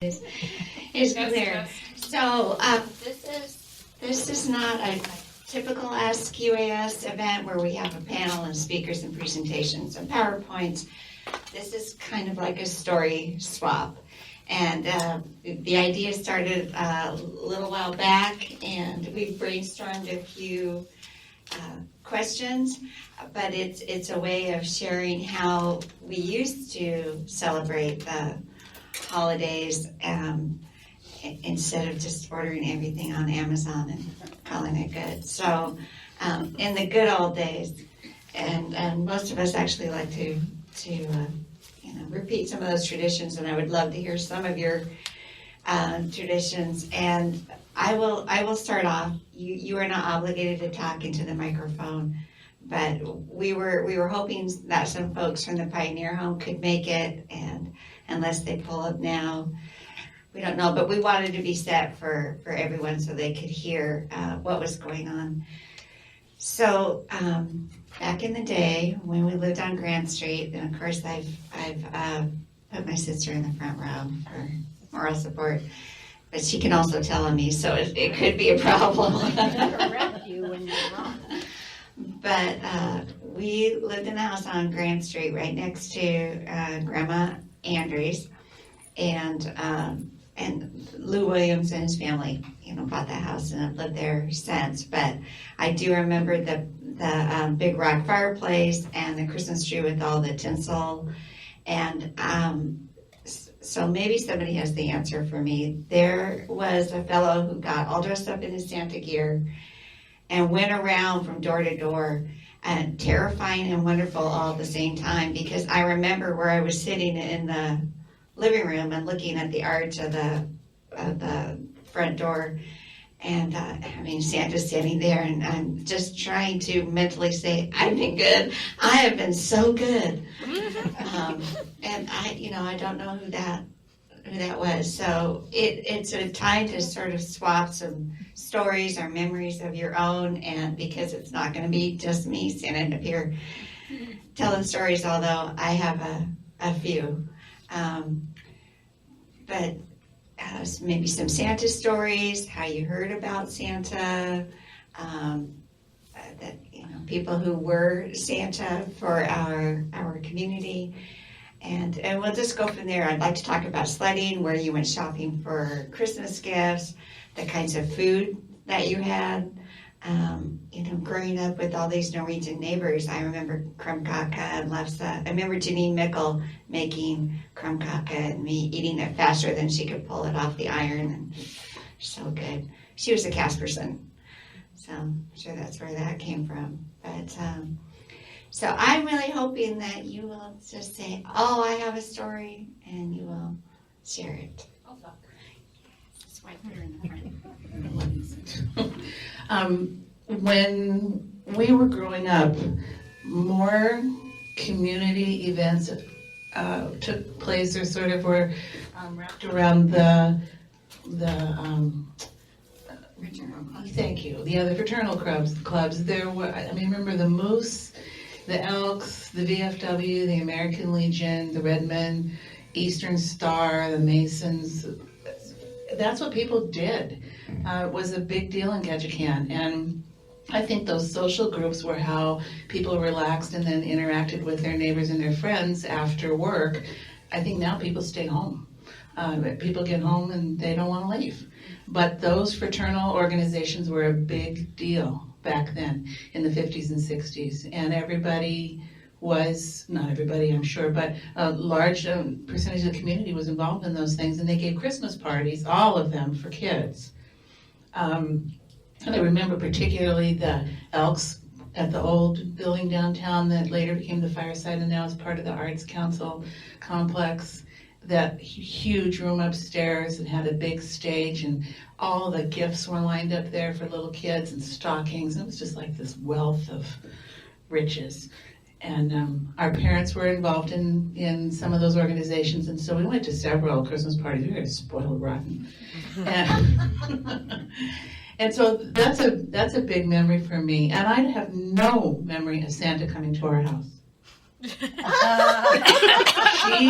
is clear. So this is not a typical Ask UAS event where we have a panel and speakers and presentations and PowerPoints. This is kind of like a story swap. And the idea started a little while back, and we brainstormed a few questions, but it's a way of sharing how we used to celebrate the holidays instead of just ordering everything on Amazon and calling it good. So in the good old days, and most of us actually like to repeat some of those traditions, and I would love to hear some of your traditions. And I will start off. You are not obligated to talk into the microphone, but we were hoping that some folks from the Pioneer Home could make it, and unless they pull up now, we don't know. But we wanted to be set for everyone so they could hear what was going on. So back in the day when we lived on Grant Street, and of course I've put my sister in the front row for moral support, but she can also tell on me, so it could be a problem. Correct you when you're wrong. But we lived in a house on Grant Street right next to Grandma Andrews, and Lou Williams and his family, bought that house and have lived there since. But I do remember the big rock fireplace and the Christmas tree with all the tinsel. And so maybe somebody has the answer for me. There was a fellow who got all dressed up in his Santa gear and went around from door to door, and terrifying and wonderful all at the same time, because I remember where I was sitting in the living room and looking at the arch of the front door, and Santa's standing there, and I'm just trying to mentally say, I've been good. I have been so good. And I don't know who that was. So it's a time to sort of swap some stories or memories of your own, and because it's not going to be just me standing up here telling stories, although I have a few. But maybe some Santa stories, how you heard about Santa, that people who were Santa for our community, and we'll just go from there. I'd like to talk about sledding, where you went shopping for Christmas gifts, the kinds of food that you had. Growing up with all these Norwegian neighbors, I remember krumkake and lefse. I remember Janine Mickle making krumkake and me eating it faster than she could pull it off the iron, and so good. She was a cast person, so I'm sure that's where that came from. But so I'm really hoping that you will just say, oh, I have a story, and you will share it. I'll talk. That's why I put her in the front. When we were growing up, more community events took place, or sort of were wrapped around the thank you, the other fraternal clubs. There were, remember the Moose, the Elks, the VFW, the American Legion, the Redmen, Eastern Star, the Masons. That's what people did. It was a big deal in Ketchikan, and I think those social groups were how people relaxed and then interacted with their neighbors and their friends after work. I think now people stay home. People get home and they don't want to leave. But those fraternal organizations were a big deal back then in the 50s and 60s. And everybody was, not everybody I'm sure, but a large percentage of the community was involved in those things. And they gave Christmas parties, all of them, for kids. And I remember particularly the Elks at the old building downtown that later became the Fireside and now is part of the Arts Council complex. That huge room upstairs and had a big stage, and all the gifts were lined up there for little kids and stockings. It was just like this wealth of riches. And our parents were involved in some of those organizations, and so we went to several Christmas parties. We were spoiled rotten. And so that's a big memory for me. And I have no memory of Santa coming to our house. She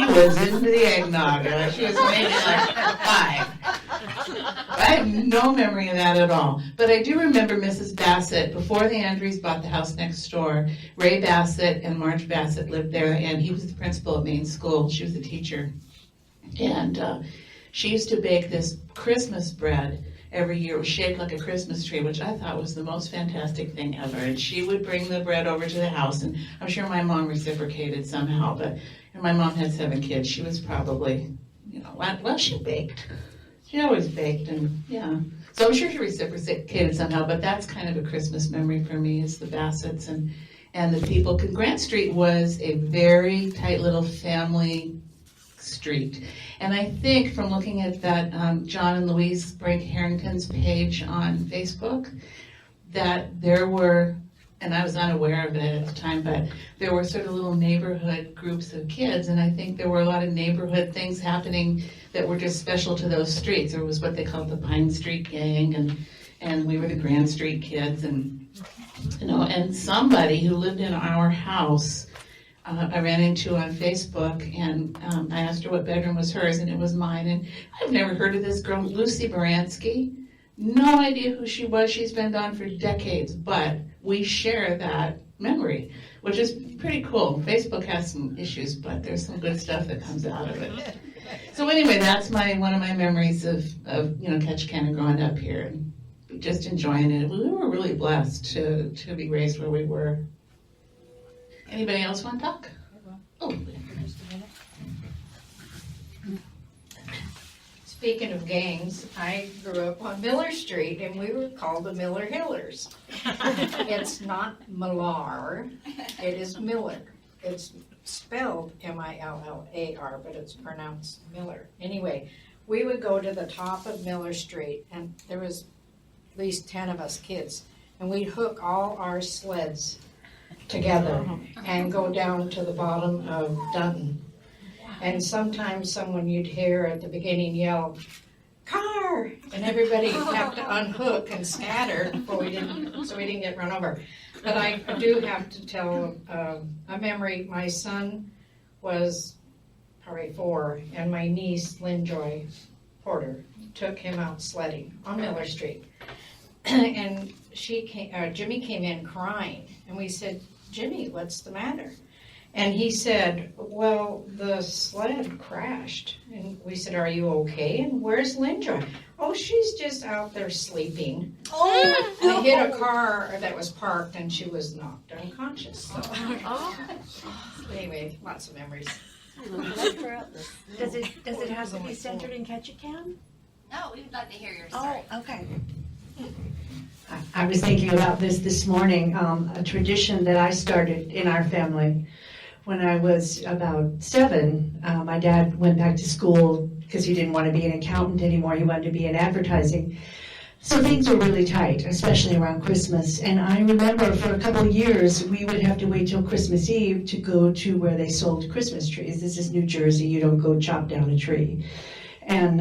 was into the eggnog. She was maybe like 5. I have no memory of that at all. But I do remember Mrs. Bassett, before the Andrews bought the house next door, Ray Bassett and Marge Bassett lived there, and he was the principal at Main School. She was the teacher. And she used to bake this Christmas bread every year. It was shaped like a Christmas tree, which I thought was the most fantastic thing ever. And she would bring the bread over to the house, and I'm sure my mom reciprocated somehow, but and my mom had 7 kids. She was probably, well, she baked. She always baked, and yeah. So I'm sure she reciprocated somehow, but that's kind of a Christmas memory for me, is the Bassetts and the people. Because Grant Street was a very tight little family street. And I think from looking at that John and Louise Brink Harrington's page on Facebook, that there were, and I was unaware of it at the time, but there were sort of little neighborhood groups of kids, and I think there were a lot of neighborhood things happening that were just special to those streets. There was what they called the Pine Street Gang, and we were the Grand Street Kids, and and somebody who lived in our house I ran into on Facebook, and I asked her what bedroom was hers, and it was mine. And I've never heard of this girl, Lucy Baranski. No idea who she was. She's been gone for decades, but we share that memory, which is pretty cool. Facebook has some issues, but there's some good stuff that comes out of it. So anyway, that's one of my memories of Ketchikan and growing up here, and just enjoying it. We were really blessed to be raised where we were. Anybody else want to talk? Oh. Speaking of gangs, I grew up on Miller Street, and we were called the Miller Hillers. It's not Millar, it is Miller. It's spelled Millar, but it's pronounced Miller. Anyway, we would go to the top of Miller Street, and there was at least 10 of us kids, and we'd hook all our sleds together and go down to the bottom of Dunton. And sometimes someone you'd hear at the beginning yell, "Car!" And everybody have to unhook and scatter so we didn't get run over. But I do have to tell a memory. My son was probably 4, and my niece, Lynn Joy Porter, took him out sledding on Miller Street. And Jimmy came in crying, and we said, "Jimmy, what's the matter?" And he said, "Well, the sled crashed." And we said, "Are you okay? And where's Linda?" "Oh, she's just out there sleeping." Oh! And hit a car that was parked, and she was knocked unconscious. So. Anyway, lots of memories. Does it have to be centered in Ketchikan? No, we would like to hear your story. Oh, okay. I was thinking about this morning, a tradition that I started in our family. When I was about 7, my dad went back to school because he didn't want to be an accountant anymore. He wanted to be in advertising. So things were really tight, especially around Christmas. And I remember for a couple of years, we would have to wait till Christmas Eve to go to where they sold Christmas trees. This is New Jersey. You don't go chop down a tree. And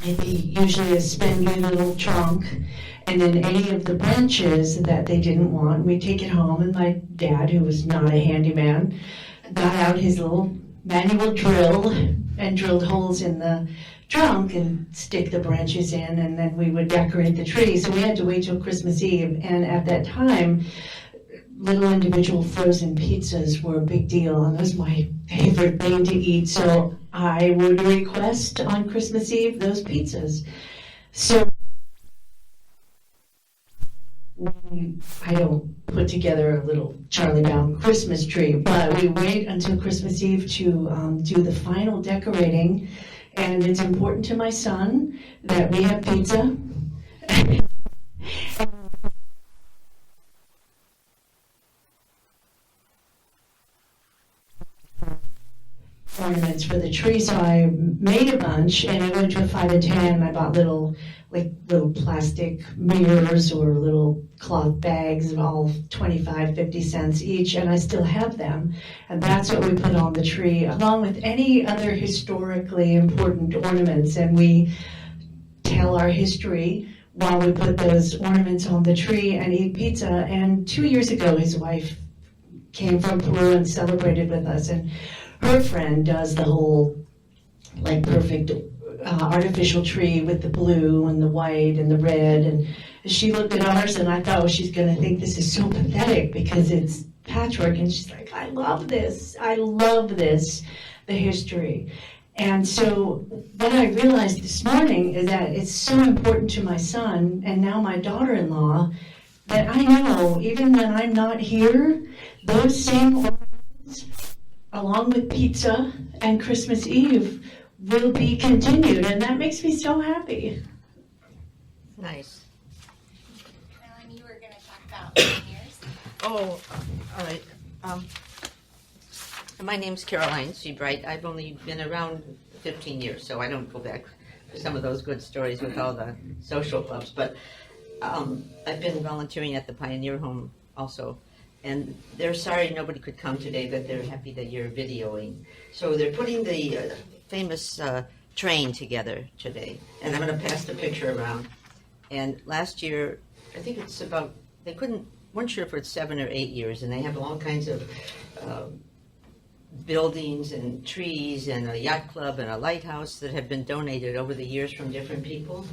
it'd be usually a spindly little trunk, and then any of the branches that they didn't want, we'd take it home, and my dad, who was not a handyman, got out his little manual drill and drilled holes in the trunk and stick the branches in, and then we would decorate the tree. So we had to wait till Christmas Eve, and at that time, little individual frozen pizzas were a big deal, and that was my favorite thing to eat. So I would request on Christmas Eve those pizzas. So I don't put together a little Charlie Brown Christmas tree, but we wait until Christmas Eve to do the final decorating, and it's important to my son that we have pizza. Ornaments for the tree, so I made a bunch, and I went to a 5 and 10. I bought little plastic mirrors or little cloth bags, all 25, 50 cents each, and I still have them. And that's what we put on the tree, along with any other historically important ornaments. And we tell our history while we put those ornaments on the tree and eat pizza. And 2 years ago, his wife came from Peru and celebrated with us. And her friend does the whole, like, perfect artificial tree with the blue and the white and the red. And she looked at ours, and I thought, oh, she's going to think this is so pathetic because it's patchwork. And she's like, I love this, the history. And so what I realized this morning is that it's so important to my son and now my daughter-in-law that I know even when I'm not here, those same ornaments, along with pizza and Christmas Eve, will be continued, and that makes me so happy. Nice. Caroline, you were gonna talk about pioneers. Oh, all right. My name's Caroline Seabright. I've only been around 15 years, so I don't go back to some of those good stories with all the social clubs. But I've been volunteering at the Pioneer Home also. And they're sorry nobody could come today, but they're happy that you're videoing. So they're putting the famous train together today. And I'm going to pass the picture around. And last year, I think it's about, weren't sure if it's 7 or 8 years, and they have all kinds of buildings and trees and a yacht club and a lighthouse that have been donated over the years from different people.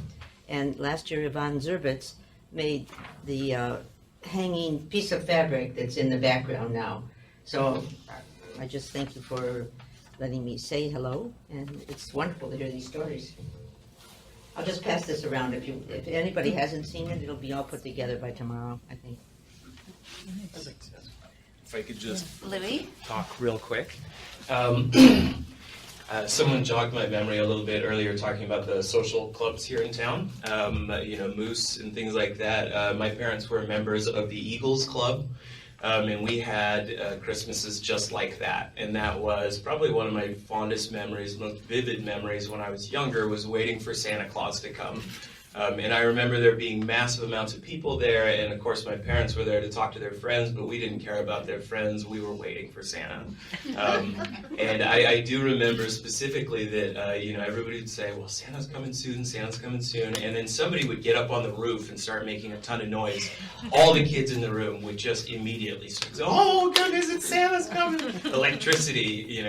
And last year, Yvonne Zerbitz made the hanging piece of fabric that's in the background now. So I just thank you for letting me say hello, and it's wonderful to hear these stories. I'll just pass this around. If anybody hasn't seen it, it'll be all put together by tomorrow, I think. If I could just Louis? talk real quick. Someone jogged my memory a little bit earlier talking about the social clubs here in town, Moose and things like that. My parents were members of the Eagles Club, and we had Christmases just like that. And that was probably one of my fondest memories, most vivid memories when I was younger, was waiting for Santa Claus to come. And I remember there being massive amounts of people there, and of course my parents were there to talk to their friends, but we didn't care about their friends, we were waiting for Santa. And I do remember specifically that, everybody would say, well, Santa's coming soon, and then somebody would get up on the roof and start making a ton of noise. All the kids in the room would just immediately start saying, oh goodness, it's Santa's coming! Electricity,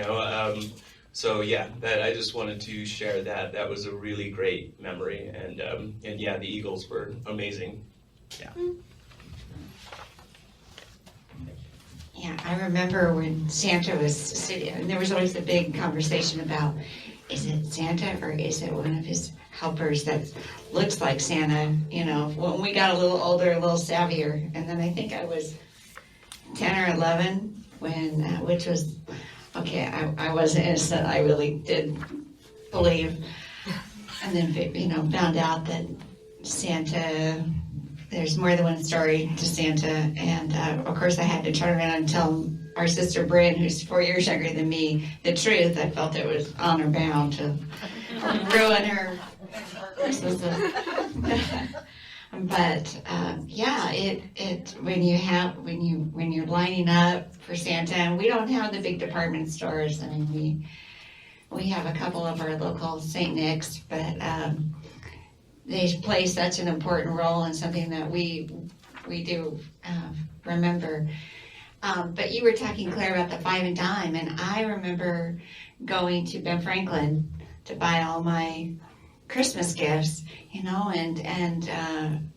So yeah, that I just wanted to share that. That was a really great memory, and yeah, the Eagles were amazing. Yeah. Yeah, I remember when Santa was sitting, and there was always a big conversation about, is it Santa or is it one of his helpers that looks like Santa? When we got a little older, a little savvier, and then I think I was 10 or 11 when, which was. Okay, I wasn't innocent. I really did believe. And then, found out that Santa, there's more than one story to Santa. And, of course, I had to turn around and tell our sister Bryn, who's 4 years younger than me, the truth. I felt it was honor bound to ruin her Christmases. But yeah, when you're lining up for Santa, and we don't have the big department stores. I mean, we have a couple of our local St. Nick's, but they play such an important role and something that we do remember. But you were talking, Claire, about the 5 and dime, and I remember going to Ben Franklin to buy all my Christmas gifts, and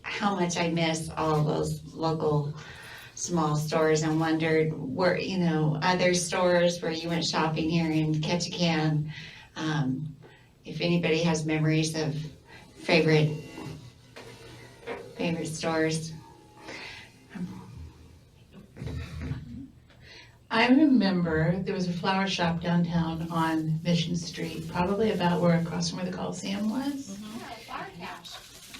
how much I miss all of those local small stores, and wondered where, other stores where you went shopping here in Ketchikan, if anybody has memories of favorite stores. I remember there was a flower shop downtown on Mission Street, probably about across from where the Coliseum was. Flower Cash.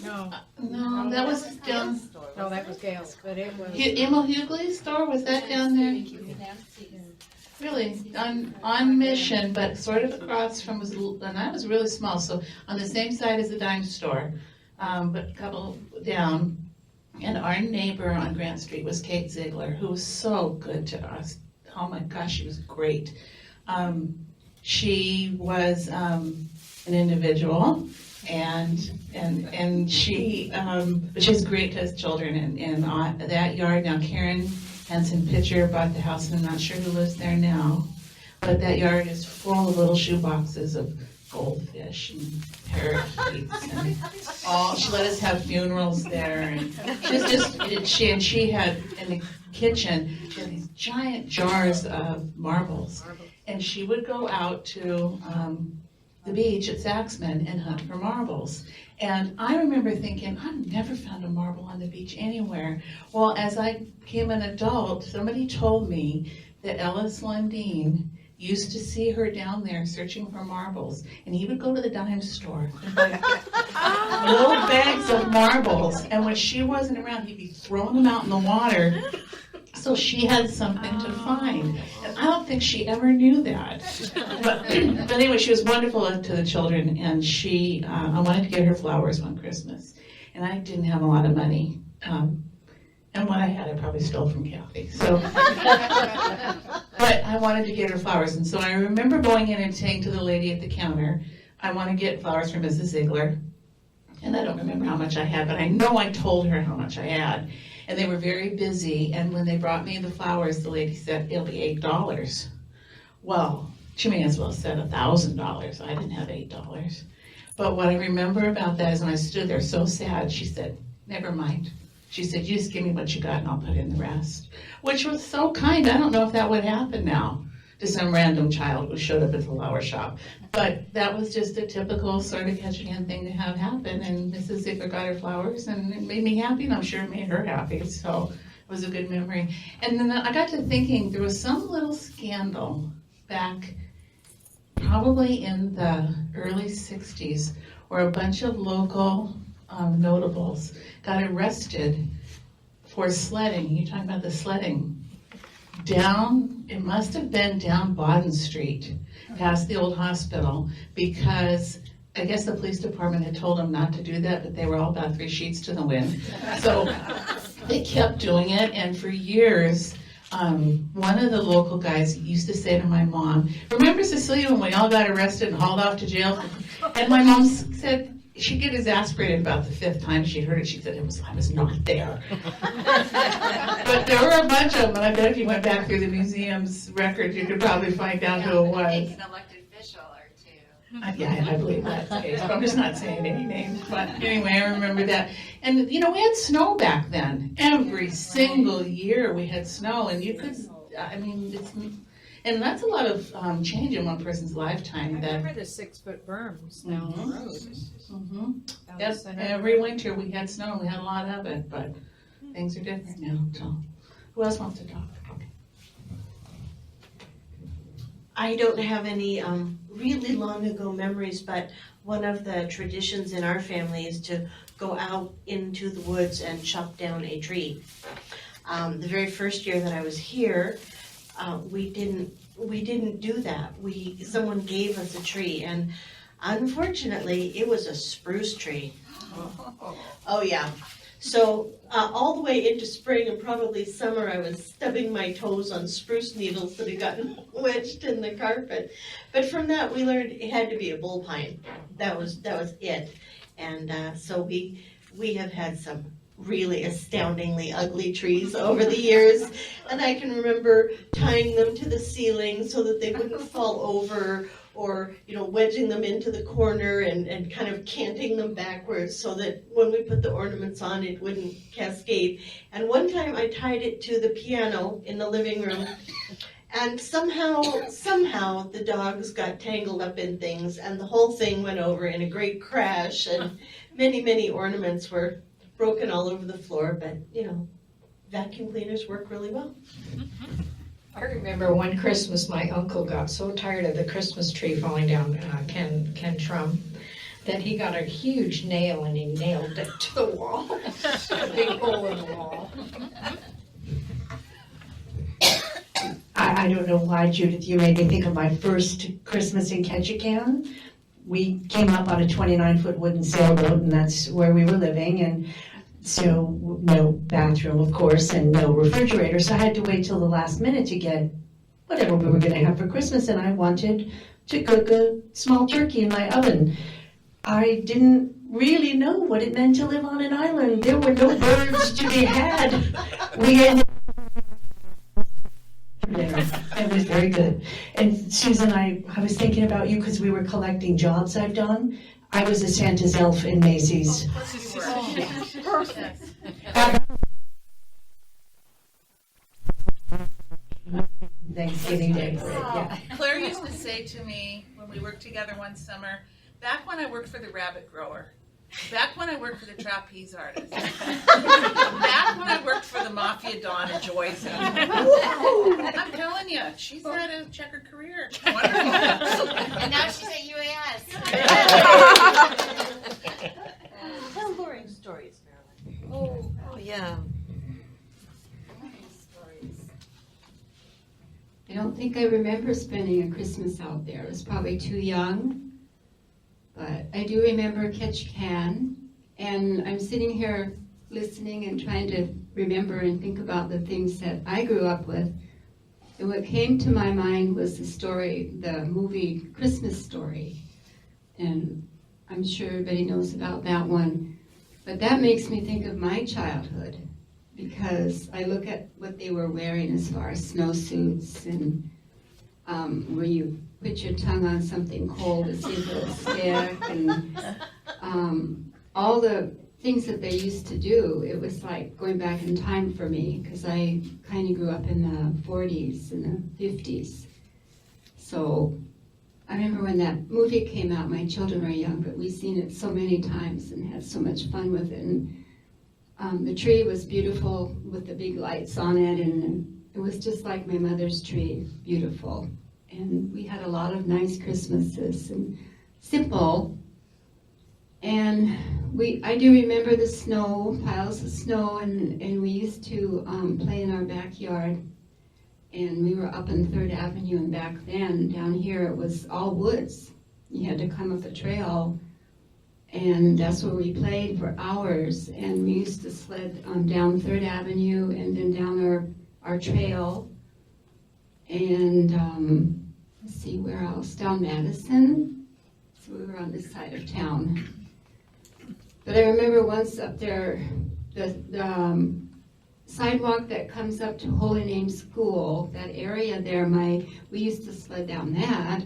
No, No, that was down, no, that was Gail's, but it was. Emma Hughley's store, was that down there? Really, on Mission, but sort of across from, and I was really small, so on the same side as the dime store, but a couple down. And our neighbor on Grant Street was Kate Ziegler, who was so good to us. Oh my gosh, she was great. She was an individual And she, but she has great children, and that yard, now Karen Hansen Pitcher bought the house, and I'm not sure who lives there now, but that yard is full of little shoe boxes of goldfish and parakeets and all. She let us have funerals there, and she had in the kitchen, she had these giant jars of marbles, and she would go out to the beach at Saxman and hunt for marbles. And I remember thinking, I've never found a marble on the beach anywhere. Well, as I became an adult, somebody told me that Ellis Lundeen used to see her down there searching for marbles, and he would go to the dime store and buy little bags of marbles, and when she wasn't around, he'd be throwing them out in the water so she had something to find. And I don't think she ever knew that. But anyway, she was wonderful to the children, and I wanted to get her flowers one Christmas, and I didn't have a lot of money. And what I had, I probably stole from Kathy. So, but I wanted to get her flowers, and so I remember going in and saying to the lady at the counter, I want to get flowers for Mrs. Ziegler. And I don't remember how much I had, but I know I told her how much I had. And they were very busy, and when they brought me the flowers, the lady said, it'll be $8. Well, she may as well have said $1,000. I didn't have $8. But what I remember about that is when I stood there so sad, she said, never mind. She said, you just give me what you got and I'll put in the rest. Which was so kind. I don't know if that would happen now to some random child who showed up at the flower shop. But that was just a typical sort of Ketchikan thing to have happen. And Mrs. Ziegler got her flowers, and it made me happy, and I'm sure it made her happy. So it was a good memory. And then I got to thinking, there was some little scandal back probably in the early 60s where a bunch of local notables got arrested for sledding. You're talking about the sledding. Down, it must have been down Baden Street, past the old hospital, because I guess the police department had told them not to do that, but they were all about 3 sheets to the wind. So they kept doing it, and for years, one of the local guys used to say to my mom, remember Cecilia when we all got arrested and hauled off to jail? And my mom said, she'd get exasperated about the 5th time she heard it. She said, I was not there. But there were a bunch of them, and I bet if you went back through the museum's record, you could probably find out who it was. Takes an elected official or two. Yeah, I believe that's the case, but I'm just not saying any names. But anyway, I remember that. And, we had snow back then. Every single year we had snow, and you could, and that's a lot of change in one person's lifetime. I remember the 6-foot berms down the road. Mm-hmm. Down Yep, the center. every winter we had snow, and we had a lot of it, but things are different now. So, who else wants to talk? I don't have any really long ago memories, but one of the traditions in our family is to go out into the woods and chop down a tree. The very first year that I was here, we didn't do that. Someone gave us a tree, and unfortunately, it was a spruce tree. Oh yeah. So all the way into spring and probably summer, I was stubbing my toes on spruce needles that had gotten wedged in the carpet. But from that, we learned it had to be a bull pine. That was it. And so we have had some really astoundingly ugly trees over the years. And I can remember tying them to the ceiling so that they wouldn't fall over, or wedging them into the corner and kind of canting them backwards so that when we put the ornaments on, it wouldn't cascade. And one time I tied it to the piano in the living room, and somehow the dogs got tangled up in things, and the whole thing went over in a great crash, and many ornaments were broken all over the floor, but vacuum cleaners work really well. I remember one Christmas, my uncle got so tired of the Christmas tree falling down, Ken Trum, that he got a huge nail and he nailed it to the wall, a big hole in the wall. I don't know why, Judith, you made me think of my first Christmas in Ketchikan. We came up on a 29-foot wooden sailboat, and that's where we were living, and so no bathroom, of course, and no refrigerator, so I had to wait till the last minute to get whatever we were going to have for Christmas, and I wanted to cook a small turkey in my oven. I didn't really know what it meant to live on an island. There were no birds to be had. We had it was very good. And Susan, I was thinking about you because we were collecting jobs I've done. I was a Santa's elf in Macy's. Thanksgiving Day parade, yeah. Claire used to say to me when we worked together one summer, back when I worked for the rabbit grower, back when I worked for the trapeze artist, back when I worked for the mafia don in Joyce. I'm telling you, she's had a checkered career. Wonderful. And now she's at UAS. Tell boring stories, Marilyn. Oh, yeah. I don't think I remember spending a Christmas out there. I was probably too young. But I do remember Ketchikan, and I'm sitting here listening and trying to remember and think about the things that I grew up with. And what came to my mind was the movie Christmas Story. And I'm sure everybody knows about that one. But that makes me think of my childhood, because I look at what they were wearing as far as snowsuits and where you put your tongue on something cold to see if it'll stick, and all the things that they used to do. It was like going back in time for me, because I kind of grew up in the 40s and the 50s. So I remember when that movie came out, my children were young, but we've seen it so many times and had so much fun with it. And the tree was beautiful with the big lights on it, and it was just like my mother's tree, beautiful. And we had a lot of nice Christmases, and simple. And I do remember the snow, piles of snow, and we used to play in our backyard. And we were up on 3rd Avenue, and back then, down here, it was all woods. You had to come up a trail, and that's where we played for hours. And we used to sled down 3rd Avenue and then down our trail. And let's see, where else? Down Madison. So we were on this side of town. But I remember once up there, the sidewalk that comes up to Holy Name School, that area there, we used to sled down that.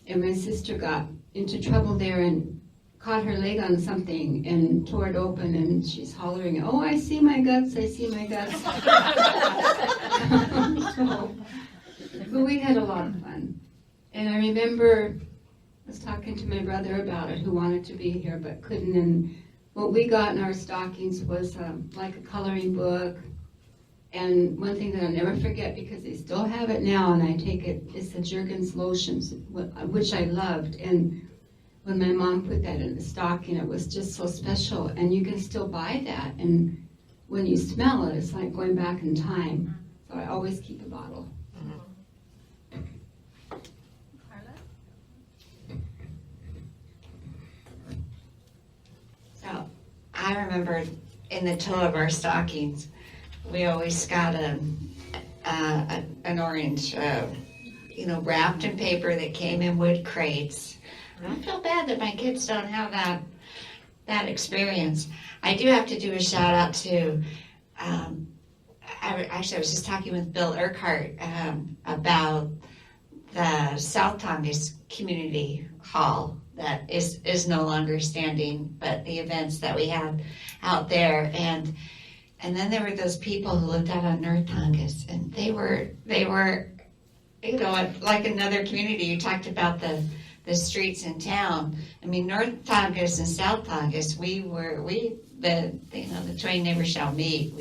And my sister got into trouble there and caught her leg on something and tore it open, and she's hollering, "Oh, I see my guts, I see my guts." But we had a lot of fun. And I remember I was talking to my brother about it, who wanted to be here but couldn't, and what we got in our stockings was like a coloring book. And one thing that I'll never forget, because they still have it now, and I take it, is the Jergens lotions, which I loved. And when my mom put that in the stocking, it was just so special. And you can still buy that, and when you smell it, it's like going back in time. So I always keep a bottle. So I remember in the toe of our stockings, we always got an orange, wrapped in paper that came in wood crates. I feel bad that my kids don't have that experience. I do have to do a shout out to, I was just talking with Bill Urquhart about the South Tongass Community Hall that is no longer standing, but the events that we had out there. And then there were those people who lived out on North Tongass, and they were, like another community. You talked about the streets in town. I mean, North Tongass and South Tongass, the twain never shall meet.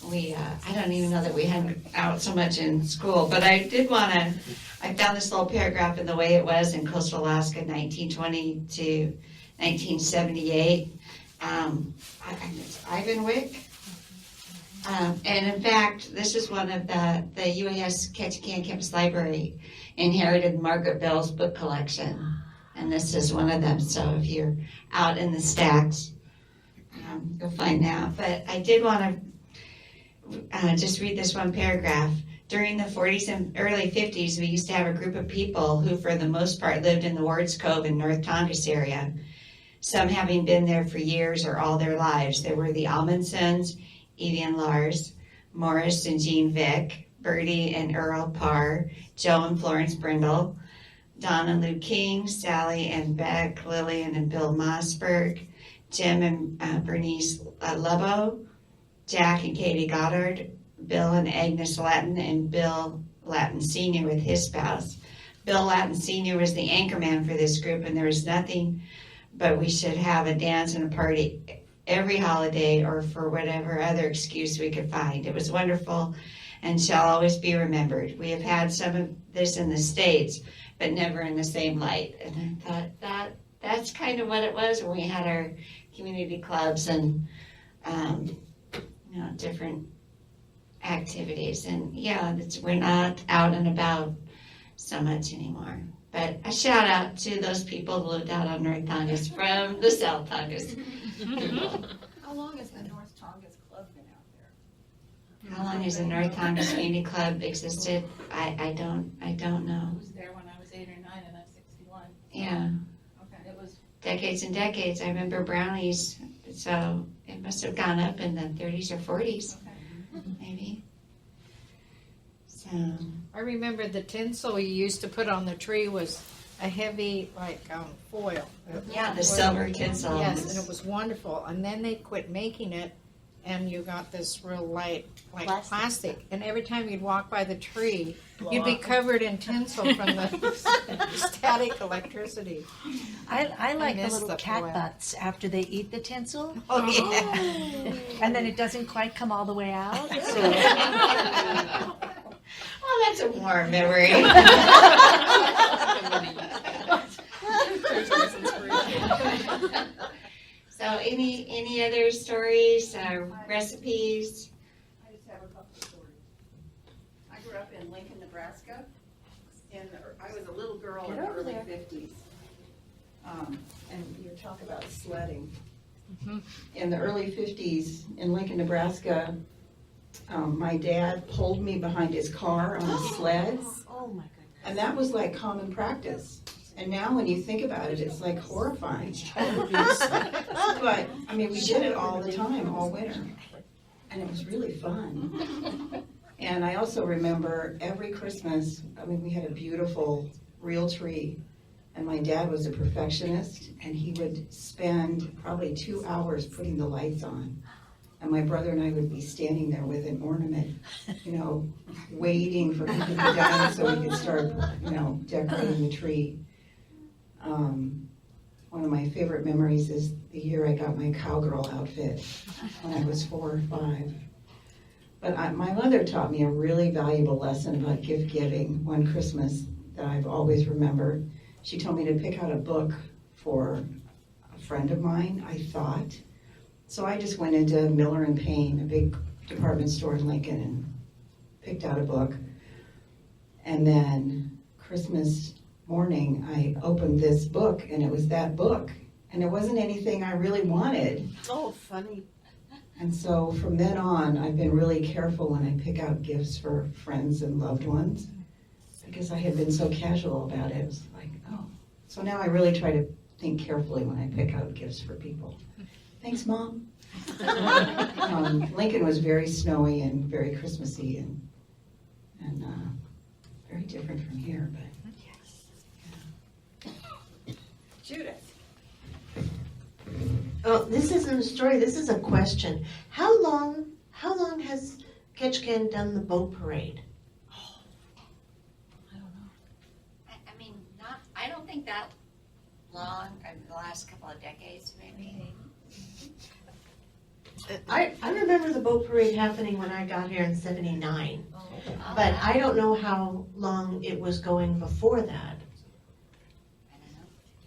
I don't even know that we hung out so much in school, but I found this little paragraph in The Way It Was in Coastal Alaska, 1920 to 1978. It's Ivan Wick. And in fact, this is one of the UAS Ketchikan Campus Library inherited Margaret Bell's book collection. And this is one of them. So if you're out in the stacks, you'll find that. But I did want to just read this one paragraph. During the 40s and early 50s, we used to have a group of people who, for the most part, lived in the Wards Cove and North Tongass area, some having been there for years or all their lives. There were the Almondsons, Evie and Lars, Morris and Jean Vick, Bertie and Earl Parr, Joe and Florence Brindle, Don and Lou King, Sally and Beck, Lillian and Bill Mossberg, Jim and Bernice Lebo, Jack and Katie Goddard, Bill and Agnes Latin, and Bill Latin Sr. with his spouse. Bill Latin Sr. was the anchorman for this group, and there was nothing but we should have a dance and a party every holiday or for whatever other excuse we could find. It was wonderful and shall always be remembered. We have had some of this in the States, but never in the same light. And I thought that's kind of what it was when we had our community clubs and different activities. And yeah, we're not out and about so much anymore. But a shout out to those people who lived out on North Tongass from the South Tongass. How long has the North Tongass Club been out there? How long has the North Tongass Community Club existed? I don't know. I was there when I was 8 or 9 and I'm 61. Yeah, Okay. It was decades and decades. I remember brownies, so it must have gone up in the 30s or 40s, maybe. So. I remember the tinsel you used to put on the tree was a heavy, foil. Yeah, the silver tinsel. Yes, and it was wonderful. And then they quit making it, and you got this real light, plastic. And every time you'd walk by the tree, you'd be covered in tinsel from the static electricity. I like the miss little the cat foil. butts after they eat the tinsel. Oh, yeah. And then it doesn't quite come all the way out. Well, that's a warm memory. So any other stories or recipes? I just have a couple of stories. I grew up in Lincoln, Nebraska, and I was a little girl in the early 50s. And you talk about sledding. In the early 50s in Lincoln, Nebraska, my dad pulled me behind his car on a sled. Oh my goodness. And that was like common practice. And now when you think about it, it's like horrifying. But, I mean, we did it all the time, all winter. And it was really fun. And I also remember every Christmas, I mean, we had a beautiful real tree. And my dad was a perfectionist, and he would spend probably 2 hours putting the lights on. And my brother and I would be standing there with an ornament, waiting for him to be done so we could start, decorating the tree. One of my favorite memories is the year I got my cowgirl outfit when I was 4 or 5. But my mother taught me a really valuable lesson about gift giving one Christmas that I've always remembered. She told me to pick out a book for a friend of mine, I thought. So I just went into Miller and Payne, a big department store in Lincoln, and picked out a book. And then Christmas morning, I opened this book, and it was that book. And it wasn't anything I really wanted. Oh, funny. And so from then on, I've been really careful when I pick out gifts for friends and loved ones, because I had been so casual about it. It was like, oh. So now I really try to think carefully when I pick out gifts for people. Thanks, Mom. Lincoln was very snowy and very Christmassy and very different from here, but. Judith. Oh, this isn't a story, this is a question. How long has Ketchikan done the boat parade? I mean, I don't think that long, the last couple of decades maybe. I remember the boat parade happening when I got here in '79, but I don't know how long it was going before that.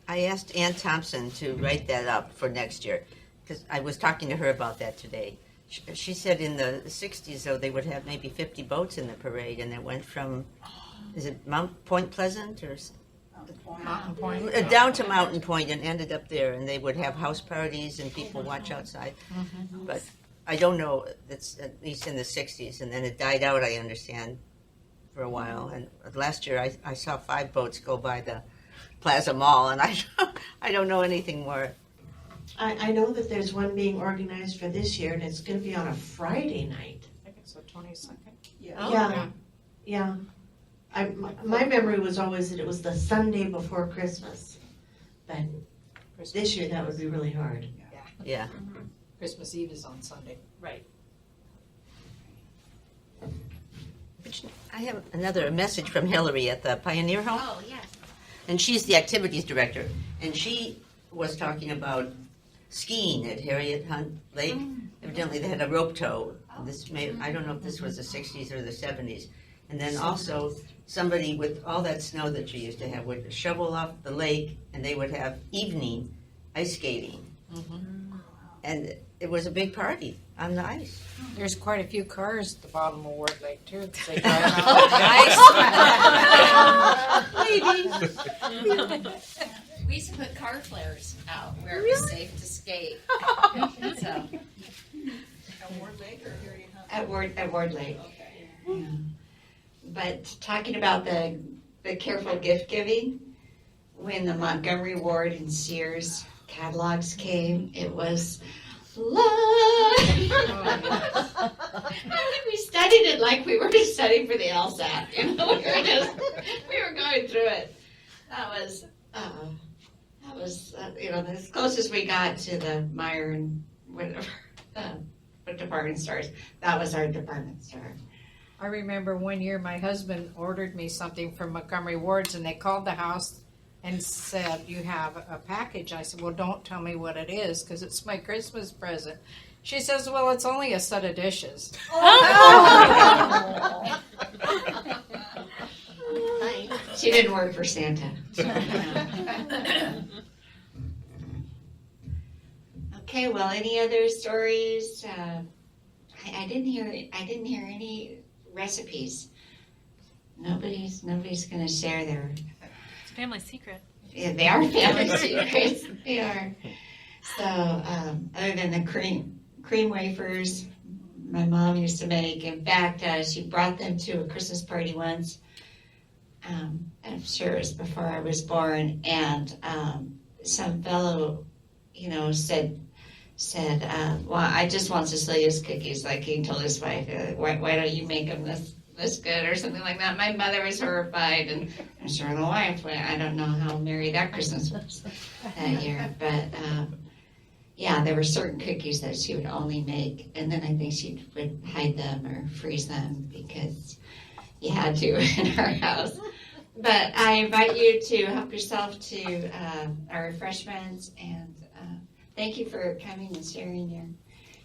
I asked Ann Thompson to write that up for next year, because I was talking to her about that today. She said in the 60s, though, they would have maybe 50 boats in the parade, and it went from, is it Point Pleasant or Mountain Point. down to Mountain Point and ended up there, and they would have house parties and people watch outside. But I don't know, it's at least in the 60s, and then it died out, I understand, for a while. And last year I saw 5 boats go by the Plaza Mall, and I don't know anything more. I know that there's one being organized for this year, and it's gonna be on a Friday night. I think it's the 22nd. Yeah. My memory was always that it was the Sunday before Christmas, but this year that would be really hard. Yeah. Christmas Eve is on Sunday. Right. I have another message from Hillary at the Pioneer Home. Oh, yes. And she's the activities director. And she was talking about skiing at Harriet Hunt Lake. Evidently, they had a rope tow. I don't know if this was the 60s or the 70s. And then also, somebody with all that snow that she used to have would shovel off the lake, and they would have evening ice skating. And it was a big party on the ice. There's quite a few cars at the bottom of Ward Lake too. They We used to put car flares out where it was safe to skate. So. At Ward Lake or Harriet Hunt? At Ward Lake. Yeah. But talking about the careful gift giving, when the Montgomery Ward and Sears catalogs came, it was we studied it like we were just studying for the LSAT. You know, we were going through it. That was as close as we got to the Meyer and whatever department stores. That was our department store. I remember one year my husband ordered me something from Montgomery Wards, and they called the house and said, "You have a package." I said, "Well, don't tell me what it is because it's my Christmas present." She says, "Well, it's only a set of dishes." She didn't work for Santa. Okay, well, any other stories? I didn't hear any recipes. Nobody's going to share their. It's a family secret. Yeah, they are family secrets. They are. So, other than the cream wafers, my mom used to make. In fact, she brought them to a Christmas party once. I'm sure it was before I was born, and some fellow, said, well, I just want Cecilia's cookies. Like he told his wife, why don't you make them this good or something like that. My mother was horrified, and I'm sure the wife, I don't know how merry that Christmas was that year. But yeah, there were certain cookies that she would only make, and then I think she would hide them or freeze them because you had to in our house. But I invite you to help yourself to our refreshments, and thank you for coming and sharing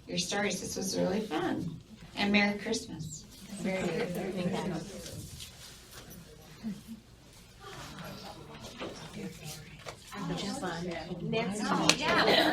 your stories. This was really fun. And Merry Christmas. Very good. Thank you. Just fun. Oh, yeah.